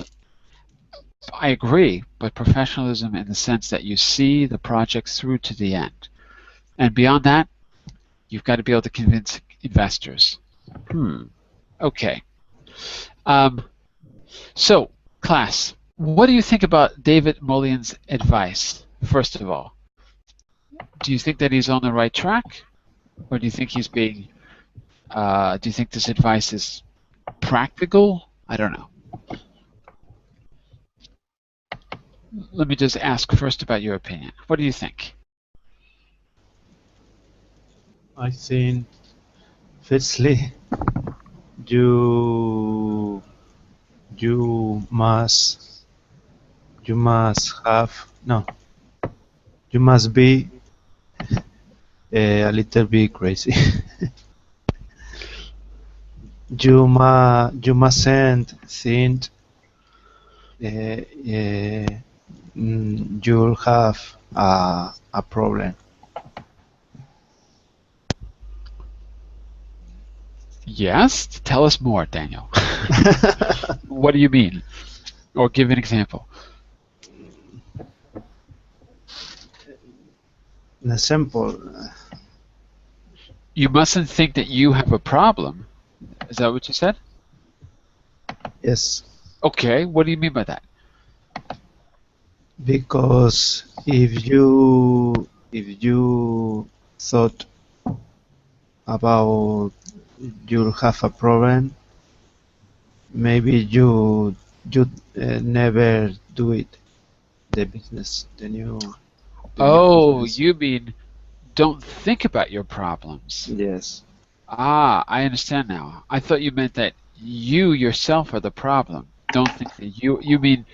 I agree, but professionalism in the sense that you see the project through to the end. And beyond that, you've got to be able to convince investors. Okay. So, class, what do you think about David Mullian's advice, first of all? Do you think that he's on the right track? Or do you think he's being, do you think this advice is practical? I don't know. Let me just ask first about your opinion. What do you think? I think, firstly, you must be a little bit crazy. you mustn't think you'll have a problem. Yes? Tell us more, Daniel. What do you mean? Or give an example. An example. You mustn't think that you have a problem. Is that what you said? Yes. Okay, what do you mean by that? Because if you thought about you'll have a problem, maybe you never do it. The business, the new Oh, business. you mean don't think about your problems. Yes. Ah, I understand now. I thought you meant that you yourself are the problem. Don't think that you mean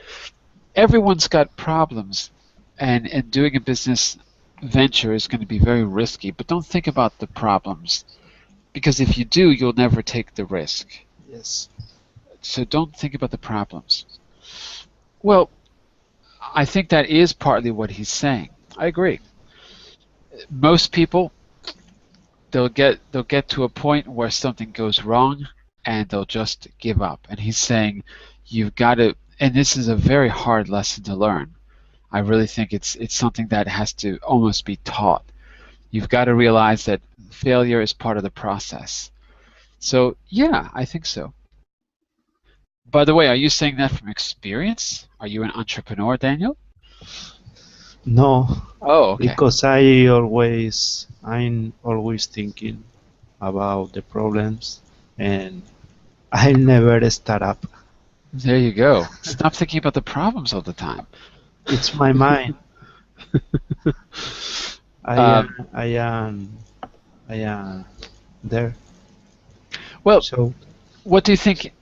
everyone's got problems, and doing a business venture is going to be very risky, but don't think about the problems because if you do, you'll never take the risk. Yes. So don't think about the problems. Well, I think that is partly what he's saying. I agree. Most people they'll get to a point where something goes wrong and they'll just give up. And he's saying you've got to, and this is a very hard lesson to learn. I really think it's something that has to almost be taught. You've got to realize that failure is part of the process. So yeah, I think so. By the way, are you saying that from experience? Are you an entrepreneur, Daniel? No, Oh, okay. because I'm always thinking about the problems, and I never start up. There you go. Stop thinking about the problems all the time. It's my mind. I Um, am I am I am there. well, So what do you think?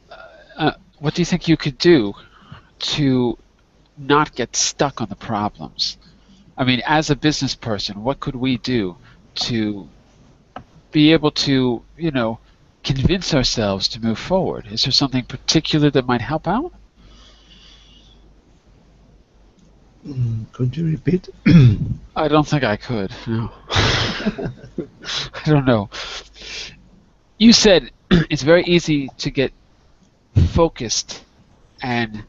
What do you think you could do to not get stuck on the problems? I mean, as a business person, what could we do to be able to, convince ourselves to move forward? Is there something particular that might help out? could you repeat? I don't think I could. No. I don't know. You said it's very easy to get focused and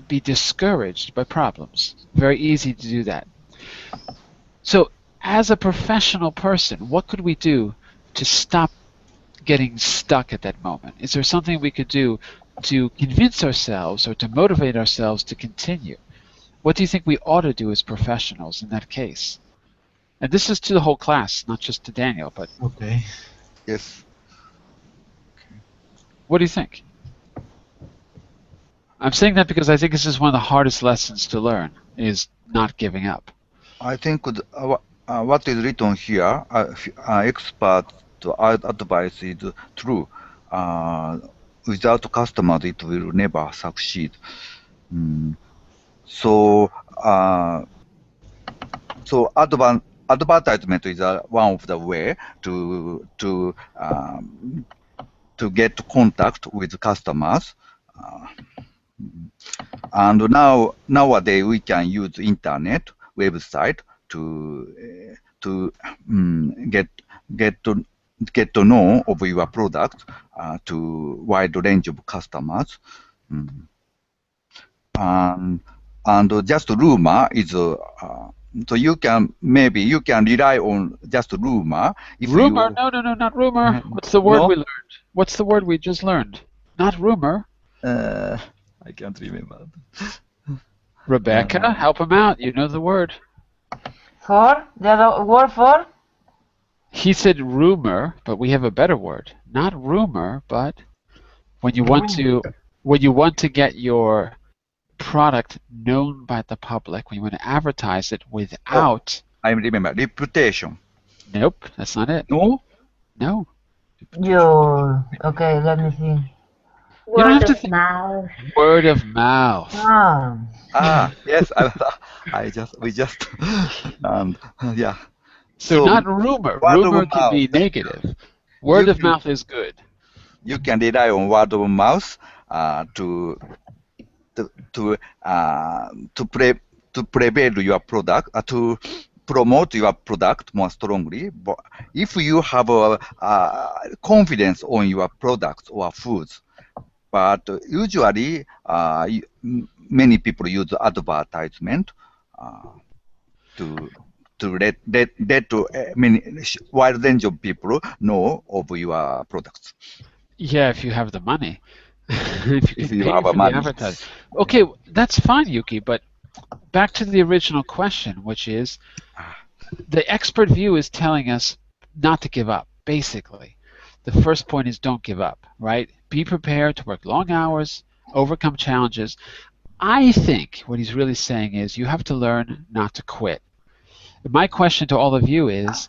be discouraged by problems. Very easy to do that. So, as a professional person, what could we do to stop getting stuck at that moment? Is there something we could do to convince ourselves or to motivate ourselves to continue? What do you think we ought to do as professionals in that case? And this is to the whole class, not just to Daniel, but Okay. Yes. what do you think? I'm saying that because I think this is one of the hardest lessons to learn, is not giving up. I think what is written here, expert advice is true. Without customers, it will never succeed. So, advertisement is one of the way to get contact with customers. And nowadays we can use internet website to get to know of your product to wide range of customers. And just rumor is so you can rely on just rumor. If Rumor? you No, not rumor. What's the word no, we learned? What's the word we just learned? Not rumor. I can't remember. Rebecca, help him out. You know the word. For? The other word for? He said rumor, but we have a better word. Not rumor, but when you want to get your product known by the public, when you want to advertise it without. I remember reputation. Nope, that's not it. No. No. Okay, let me see. don't have Word to of think. mouth. Word of mouth. Yes. We just yeah. So not rumor. word of Rumor can be mouth. negative. Word of mouth is good. You can rely on word of mouth to prevail your product, to promote your product more strongly. But if you have confidence on your products or foods, but usually many people use advertisement to let many wide range of people know of your products. Yeah, if you have the money. If you If can you pay have for the money. advertising. Okay, that's fine, Yuki, but back to the original question, which is the expert view is telling us not to give up, basically. The first point is don't give up, right? Be prepared to work long hours, overcome challenges. I think what he's really saying is you have to learn not to quit. My question to all of you is,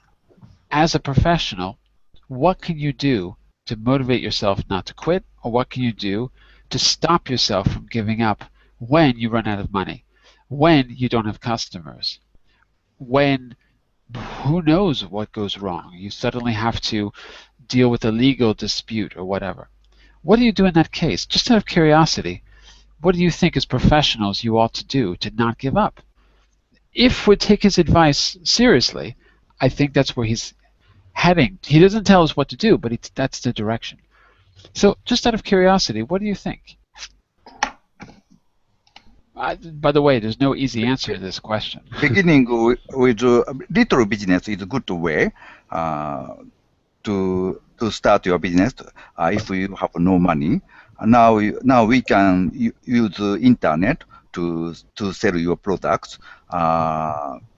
as a professional, what can you do to motivate yourself not to quit, or what can you do to stop yourself from giving up when you run out of money, when you don't have customers, when who knows what goes wrong? You suddenly have to deal with a legal dispute or whatever. What do you do in that case? Just out of curiosity, what do you think as professionals you ought to do to not give up? If we take his advice seriously, I think that's where he's heading. He doesn't tell us what to do, but that's the direction. So just out of curiosity, what do you think? By the way, there's no easy answer to this question. Beginning with little business is a good way to start your business if you have no money. Now we can use the internet to sell your products.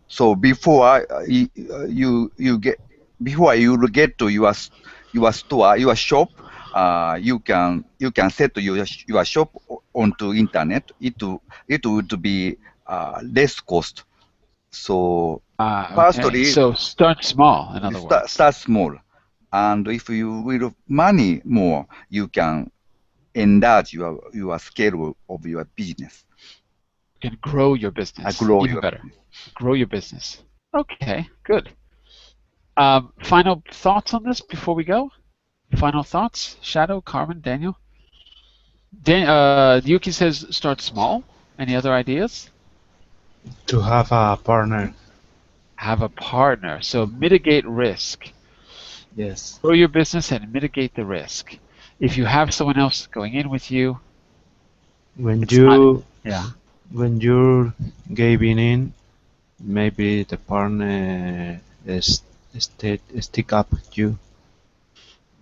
So before you get to your store, your shop, you can set your shop onto internet. It would be less cost. So firstly, okay. So start small, in other words. Start small, and if you will money more, you can enlarge your scale of your business. You can grow your business. Even better. Grow your business. Okay, good. Final thoughts on this before we go? Final thoughts? Shadow, Carmen, Daniel? Yuki says start small. Any other ideas? To have a partner. Have a partner. So mitigate risk. Yes. Grow your business and mitigate the risk. If you have someone else going in with you, when you're giving in, maybe the partner stick up you.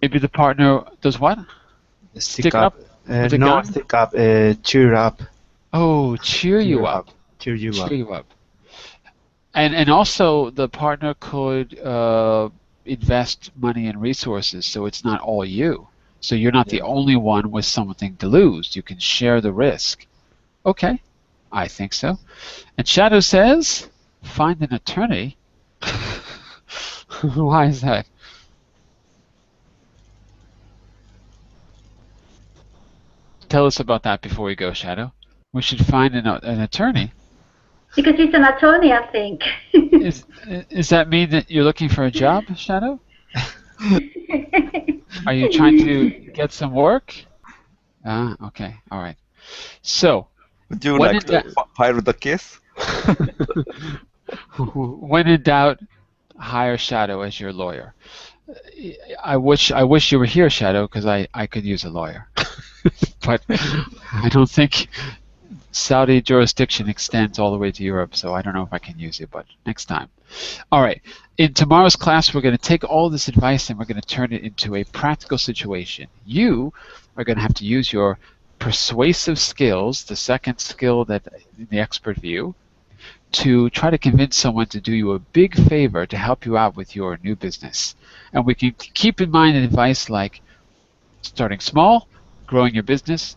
Maybe the partner does what? Stick up. Stick up. Cheer up. Oh, cheer you up. Cheer you up. And also the partner could invest money and resources, so it's not all you. So you're not the only one with something to lose. You can share the risk. Okay, I think so. And Shadow says, find an attorney. Why is that? Tell us about that before we go, Shadow. We should find an attorney. Because he's an attorney, I think. Does that mean that you're looking for a job, Shadow? Are you trying to get some work? Okay, all right. So, would you like to file the case? When in doubt, hire Shadow as your lawyer. I wish you were here, Shadow, because I could use a lawyer. But I don't think Saudi jurisdiction extends all the way to Europe, so I don't know if I can use it, but next time. All right. In tomorrow's class, we're going to take all this advice and we're going to turn it into a practical situation. You are going to have to use your persuasive skills, the second skill that in the expert view, to try to convince someone to do you a big favor to help you out with your new business. And we can keep in mind advice like starting small, growing your business,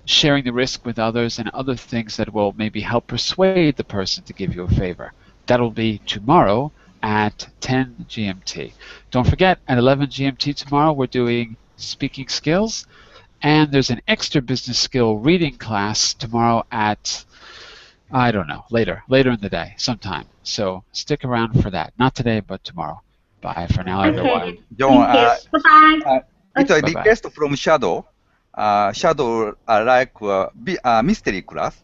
sharing the risk with others, and other things that will maybe help persuade the person to give you a favor. That'll be tomorrow at 10 GMT. Don't forget, at 11 GMT tomorrow, we're doing speaking skills, and there's an extra business skill reading class tomorrow at, I don't know, later in the day, sometime. So stick around for that. Not today, but tomorrow. Bye for now, everyone. John, Bye-bye. it's a request from Shadow. Shadow like mystery class,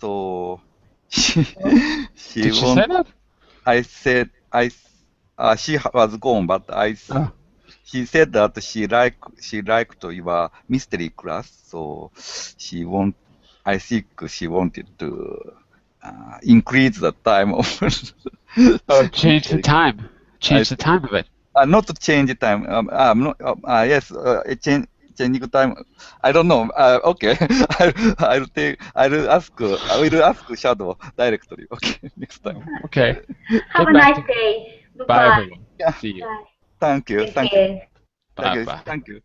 so she Did she say that? I said she was gone, but she said that she liked your mystery class, so I think she wanted to increase the time of change the time. Change the time of it. Not to change the time. Yes, change changing time. I don't know. Okay. I'll ask Shadow directly. Okay. Next time. Okay. Have Get a back nice to day. Bye, Bye-bye. everyone. Yeah. See you. Bye. Thank you. Thank Thank you. you. Bye bye. Thank you.